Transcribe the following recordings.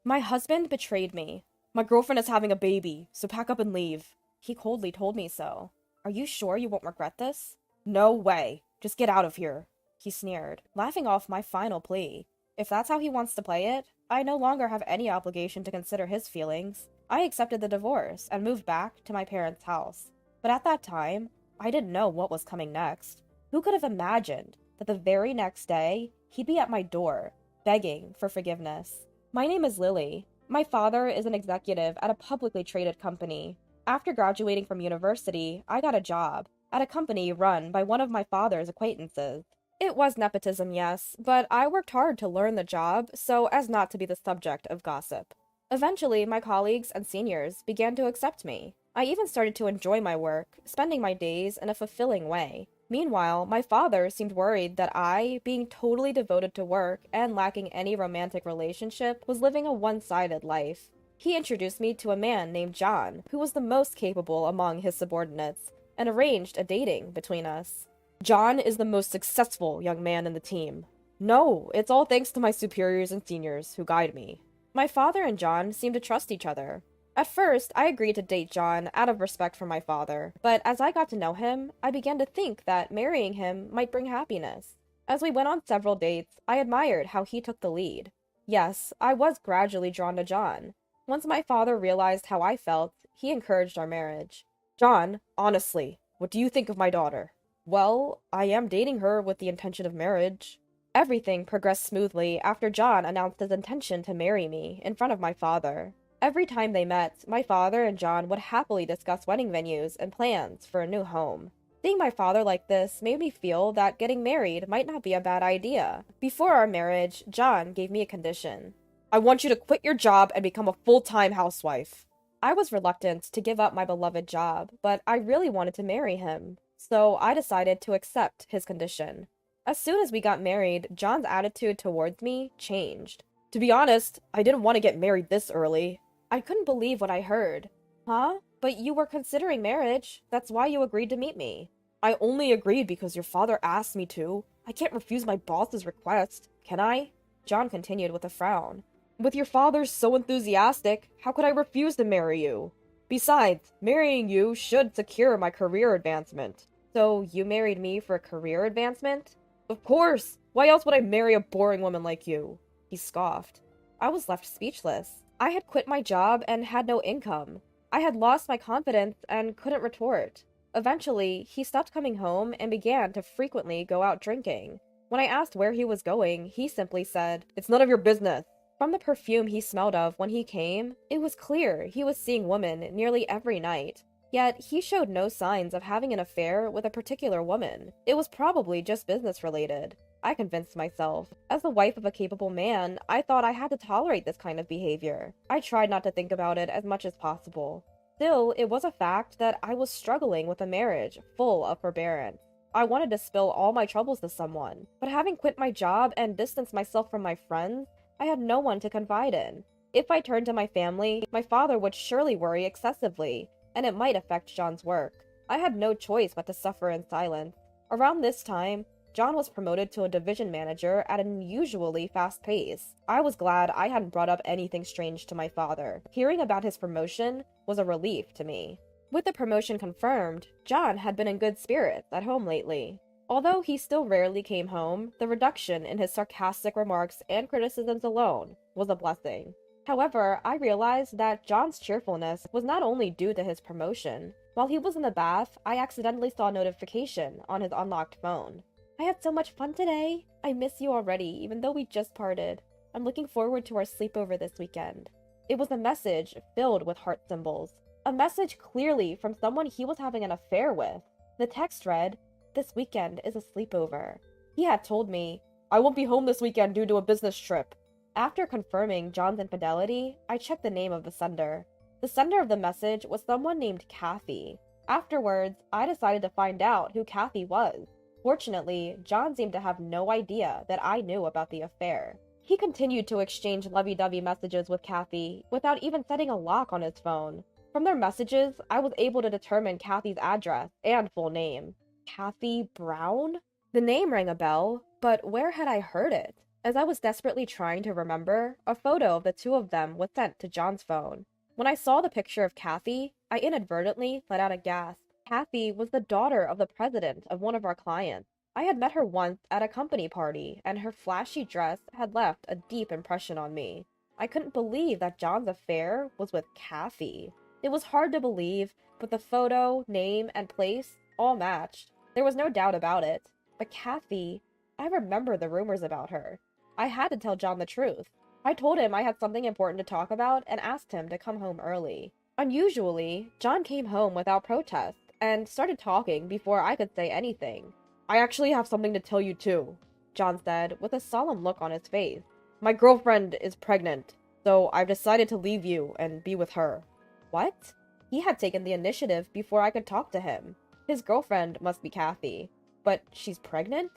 My husband betrayed me. My girlfriend is having a baby, so pack up and leave. He coldly told me so. Are you sure you won't regret this? No way. Just get out of here. He sneered, laughing off my final plea. If that's how he wants to play it, I no longer have any obligation to consider his feelings. I accepted the divorce and moved back to my parents' house. But at that time, I didn't know what was coming next. Who could have imagined that the very next day, he'd be at my door, begging for forgiveness? My name is Lily. My father is an executive at a publicly traded company. After graduating from university, I got a job at a company run by one of my father's acquaintances. It was nepotism, yes, but I worked hard to learn the job so as not to be the subject of gossip. Eventually, my colleagues and seniors began to accept me. I even started to enjoy my work, spending my days in a fulfilling way. Meanwhile, my father seemed worried that I, being totally devoted to work and lacking any romantic relationship, was living a one-sided life. He introduced me to a man named John, who was the most capable among his subordinates, and arranged a dating between us. John is the most successful young man in the team. No, it's all thanks to my superiors and seniors who guide me. My father and John seemed to trust each other. At first, I agreed to date John out of respect for my father, but as I got to know him, I began to think that marrying him might bring happiness. As we went on several dates, I admired how he took the lead. Yes, I was gradually drawn to John. Once my father realized how I felt, he encouraged our marriage. John, honestly, what do you think of my daughter? Well, I am dating her with the intention of marriage. Everything progressed smoothly after John announced his intention to marry me in front of my father. Every time they met, my father and John would happily discuss wedding venues and plans for a new home. Seeing my father like this made me feel that getting married might not be a bad idea. Before our marriage, John gave me a condition. I want you to quit your job and become a full-time housewife. I was reluctant to give up my beloved job, but I really wanted to marry him, so I decided to accept his condition. As soon as we got married, John's attitude towards me changed. To be honest, I didn't want to get married this early. I couldn't believe what I heard. Huh? But you were considering marriage. That's why you agreed to meet me. I only agreed because your father asked me to. I can't refuse my boss's request, can I? John continued with a frown. With your father so enthusiastic, how could I refuse to marry you? Besides, marrying you should secure my career advancement. So you married me for a career advancement? Of course! Why else would I marry a boring woman like you? He scoffed. I was left speechless. I had quit my job and had no income. I had lost my confidence and couldn't retort. Eventually, he stopped coming home and began to frequently go out drinking. When I asked where he was going, he simply said, "It's none of your business." From the perfume he smelled of when he came, it was clear he was seeing women nearly every night. Yet, he showed no signs of having an affair with a particular woman. It was probably just business-related. I convinced myself. As the wife of a capable man, I thought I had to tolerate this kind of behavior. I tried not to think about it as much as possible. Still, it was a fact that I was struggling with a marriage full of forbearance. I wanted to spill all my troubles to someone, but having quit my job and distanced myself from my friends, I had no one to confide in. If I turned to my family, my father would surely worry excessively, and it might affect John's work. I had no choice but to suffer in silence. Around this time, John was promoted to a division manager at an unusually fast pace. I was glad I hadn't brought up anything strange to my father. Hearing about his promotion was a relief to me. With the promotion confirmed, John had been in good spirits at home lately. Although he still rarely came home, the reduction in his sarcastic remarks and criticisms alone was a blessing. However, I realized that John's cheerfulness was not only due to his promotion. While he was in the bath, I accidentally saw a notification on his unlocked phone. I had so much fun today. I miss you already, even though we just parted. I'm looking forward to our sleepover this weekend. It was a message filled with heart symbols. A message clearly from someone he was having an affair with. The text read, "This weekend is a sleepover." He had told me, "I won't be home this weekend due to a business trip." After confirming John's infidelity, I checked the name of the sender. The sender of the message was someone named Kathy. Afterwards, I decided to find out who Kathy was. Fortunately, John seemed to have no idea that I knew about the affair. He continued to exchange lovey-dovey messages with Kathy without even setting a lock on his phone. From their messages, I was able to determine Kathy's address and full name. Kathy Brown? The name rang a bell, but where had I heard it? As I was desperately trying to remember, a photo of the two of them was sent to John's phone. When I saw the picture of Kathy, I inadvertently let out a gasp. Kathy was the daughter of the president of one of our clients. I had met her once at a company party, and her flashy dress had left a deep impression on me. I couldn't believe that John's affair was with Kathy. It was hard to believe, but the photo, name, and place all matched. There was no doubt about it. But Kathy, I remember the rumors about her. I had to tell John the truth. I told him I had something important to talk about and asked him to come home early. Unusually, John came home without protest and started talking before I could say anything. "I actually have something to tell you too," John said with a solemn look on his face. "My girlfriend is pregnant, so I've decided to leave you and be with her." What? He had taken the initiative before I could talk to him. His girlfriend must be Kathy. But she's pregnant?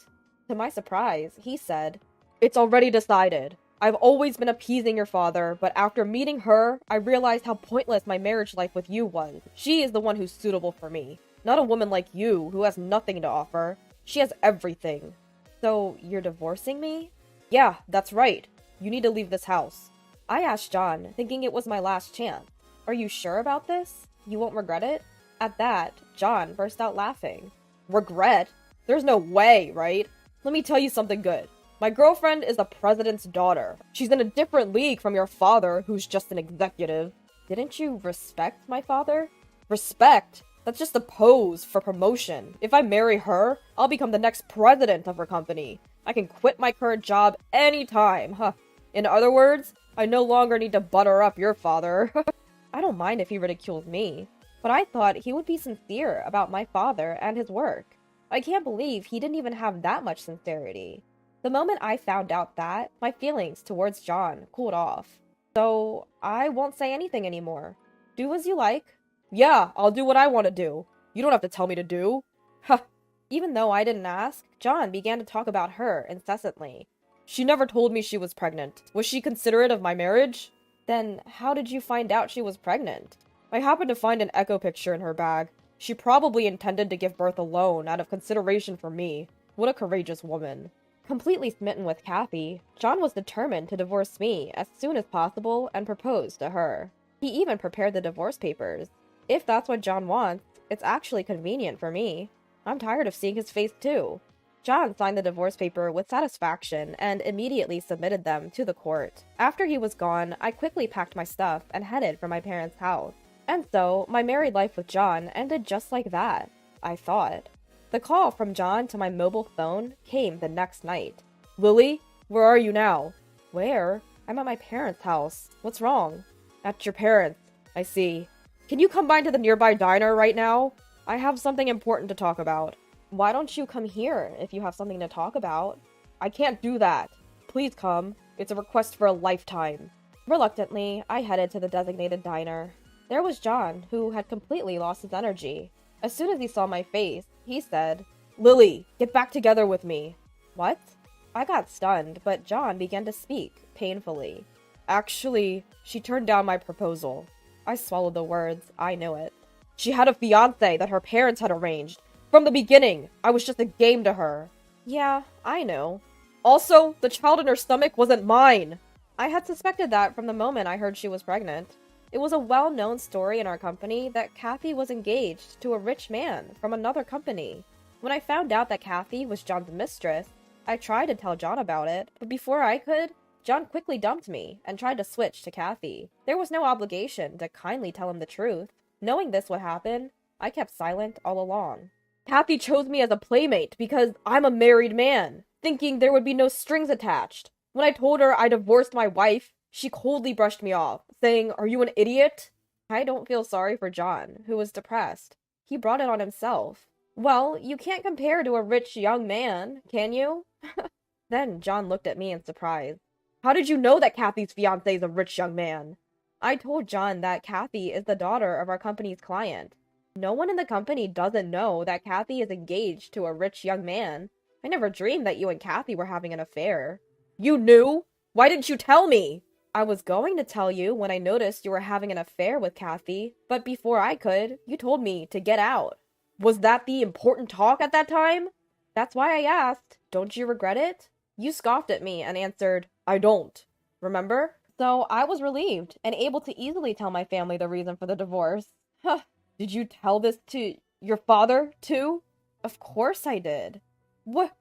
To my surprise, he said, "It's already decided. I've always been appeasing your father, but after meeting her, I realized how pointless my marriage life with you was. She is the one who's suitable for me, not a woman like you who has nothing to offer. She has everything." "So, you're divorcing me?" "Yeah, that's right. You need to leave this house." I asked John, thinking it was my last chance. "Are you sure about this? You won't regret it?" At that, John burst out laughing. "Regret? There's no way, right? Let me tell you something good. My girlfriend is the president's daughter. She's in a different league from your father, who's just an executive." "Didn't you respect my father?" "Respect? That's just a pose for promotion. If I marry her, I'll become the next president of her company. I can quit my current job anytime, huh? In other words, I no longer need to butter up your father." I don't mind if he ridicules me, but I thought he would be sincere about my father and his work. I can't believe he didn't even have that much sincerity. The moment I found out that, my feelings towards John cooled off. "So, I won't say anything anymore. Do as you like." "Yeah, I'll do what I want to do. You don't have to tell me to do." Huh. Even though I didn't ask, John began to talk about her incessantly. "She never told me she was pregnant. Was she considerate of my marriage?" "Then how did you find out she was pregnant?" "I happened to find an echo picture in her bag. She probably intended to give birth alone out of consideration for me. What a courageous woman." Completely smitten with Kathy, John was determined to divorce me as soon as possible and proposed to her. He even prepared the divorce papers. If that's what John wants, it's actually convenient for me. I'm tired of seeing his face too. John signed the divorce paper with satisfaction and immediately submitted them to the court. After he was gone, I quickly packed my stuff and headed for my parents' house. And so, my married life with John ended just like that, I thought. The call from John to my mobile phone came the next night. "Lily, where are you now?" "Where? I'm at my parents' house. What's wrong?" "At your parents'. I see. Can you come by to the nearby diner right now? I have something important to talk about." "Why don't you come here if you have something to talk about?" "I can't do that. Please come. It's a request for a lifetime." Reluctantly, I headed to the designated diner. There was John, who had completely lost his energy. As soon as he saw my face, he said, "Lily, get back together with me." "What?" I got stunned, but John began to speak, painfully. "Actually, she turned down my proposal." I swallowed the words. I knew it. "She had a fiancé that her parents had arranged. From the beginning, I was just a game to her." "Yeah, I know." "Also, the child in her stomach wasn't mine." I had suspected that from the moment I heard she was pregnant. It was a well-known story in our company that Kathy was engaged to a rich man from another company. When I found out that Kathy was John's mistress, I tried to tell John about it, but before I could, John quickly dumped me and tried to switch to Kathy. There was no obligation to kindly tell him the truth. Knowing this would happen, I kept silent all along. "Kathy chose me as a playmate because I'm a married man, thinking there would be no strings attached. When I told her I divorced my wife, she coldly brushed me off, saying, 'Are you an idiot?'" I don't feel sorry for John, who was depressed. He brought it on himself. "Well, you can't compare to a rich young man, can you?" Then John looked at me in surprise. "How did you know that Kathy's fiancé is a rich young man?" I told John that Kathy is the daughter of our company's client. No one in the company doesn't know that Kathy is engaged to a rich young man. I never dreamed that you and Kathy were having an affair. "You knew? Why didn't you tell me?" "I was going to tell you when I noticed you were having an affair with Kathy, but before I could, you told me to get out." "Was that the important talk at that time?" "That's why I asked. Don't you regret it?" You scoffed at me and answered, I don't. Remember? So I was relieved and able to easily tell my family the reason for the divorce. Huh. Did you tell this to your father, too? Of course I did. What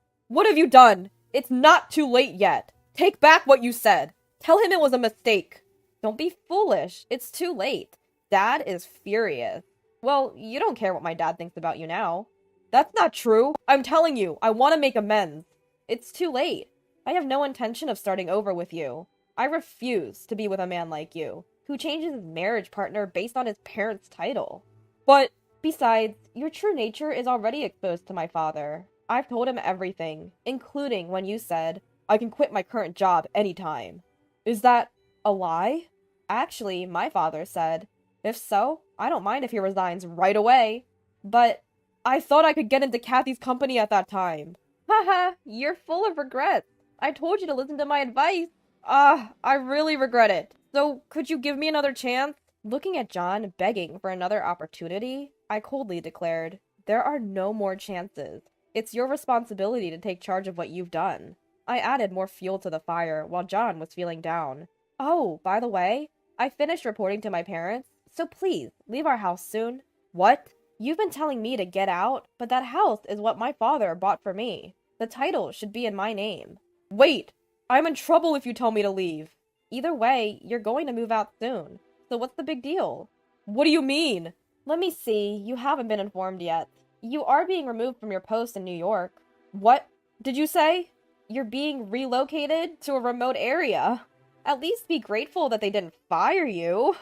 have you done? It's not too late yet. Take back what you said. Tell him it was a mistake. Don't be foolish. It's too late. Dad is furious. Well, you don't care what my dad thinks about you now. That's not true. I'm telling you, I want to make amends. It's too late. I have no intention of starting over with you. I refuse to be with a man like you, who changes his marriage partner based on his parents' title. But, besides, your true nature is already exposed to my father. I've told him everything, including when you said, I can quit my current job anytime. Is that a lie? Actually, my father said, if so, I don't mind if he resigns right away. But I thought I could get into Kathy's company at that time. Haha, you're full of regrets. I told you to listen to my advice. I really regret it. So, could you give me another chance? Looking at John begging for another opportunity, I coldly declared, there are no more chances. It's your responsibility to take charge of what you've done. I added more fuel to the fire while John was feeling down. Oh, by the way, I finished reporting to my parents, so please, leave our house soon. What? You've been telling me to get out, but that house is what my father bought for me. The title should be in my name. Wait! I'm in trouble if you tell me to leave. Either way, you're going to move out soon. So what's the big deal? What do you mean? Let me see, you haven't been informed yet. You are being removed from your post in New York. What did you say? You're being relocated to a remote area. At least be grateful that they didn't fire you.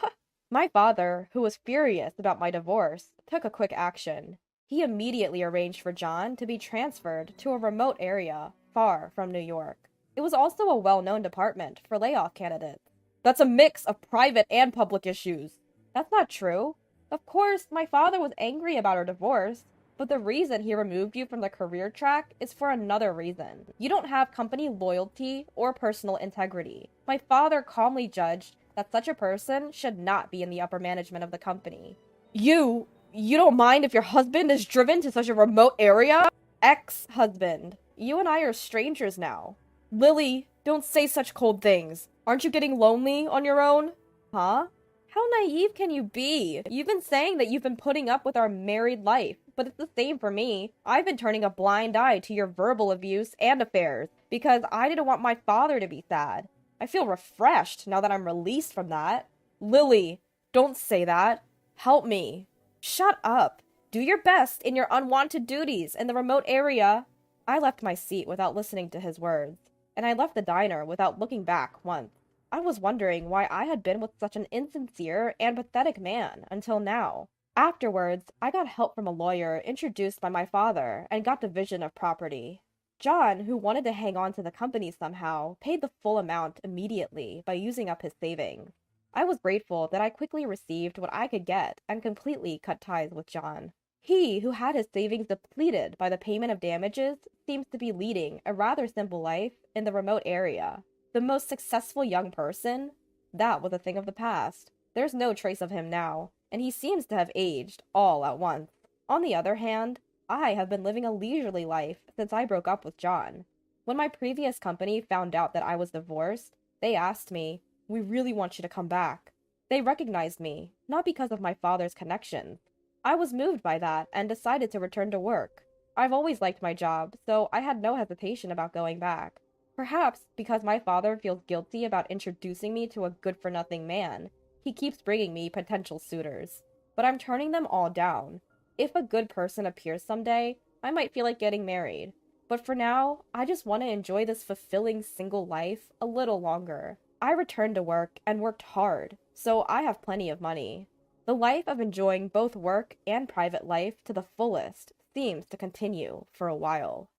My father, who was furious about my divorce, took a quick action. He immediately arranged for John to be transferred to a remote area far from New York. It was also a well-known department for layoff candidates. That's a mix of private and public issues. That's not true. Of course, my father was angry about our divorce, but the reason he removed you from the career track is for another reason. You don't have company loyalty or personal integrity. My father calmly judged that such a person should not be in the upper management of the company. You don't mind if your husband is driven to such a remote area? Ex-husband. You and I are strangers now. Lily, don't say such cold things. Aren't you getting lonely on your own? Huh? How naive can you be? You've been saying that you've been putting up with our married life, but it's the same for me. I've been turning a blind eye to your verbal abuse and affairs because I didn't want my father to be sad. I feel refreshed now that I'm released from that. Lily, don't say that. Help me. Shut up. Do your best in your unwanted duties in the remote area. I left my seat without listening to his words, and I left the diner without looking back once. I was wondering why I had been with such an insincere and pathetic man until now. Afterwards, I got help from a lawyer introduced by my father and got division of property. John, who wanted to hang on to the company somehow, paid the full amount immediately by using up his savings. I was grateful that I quickly received what I could get and completely cut ties with John. He, who had his savings depleted by the payment of damages, seems to be leading a rather simple life in the remote area. The most successful young person? That was a thing of the past. There's no trace of him now, and he seems to have aged all at once. On the other hand, I have been living a leisurely life since I broke up with John. When my previous company found out that I was divorced, they asked me, "We really want you to come back." They recognized me, not because of my father's connections. I was moved by that and decided to return to work. I've always liked my job, so I had no hesitation about going back. Perhaps because my father feels guilty about introducing me to a good-for-nothing man, he keeps bringing me potential suitors. But I'm turning them all down. If a good person appears someday, I might feel like getting married. But for now, I just want to enjoy this fulfilling single life a little longer. I returned to work and worked hard, so I have plenty of money. The life of enjoying both work and private life to the fullest seems to continue for a while.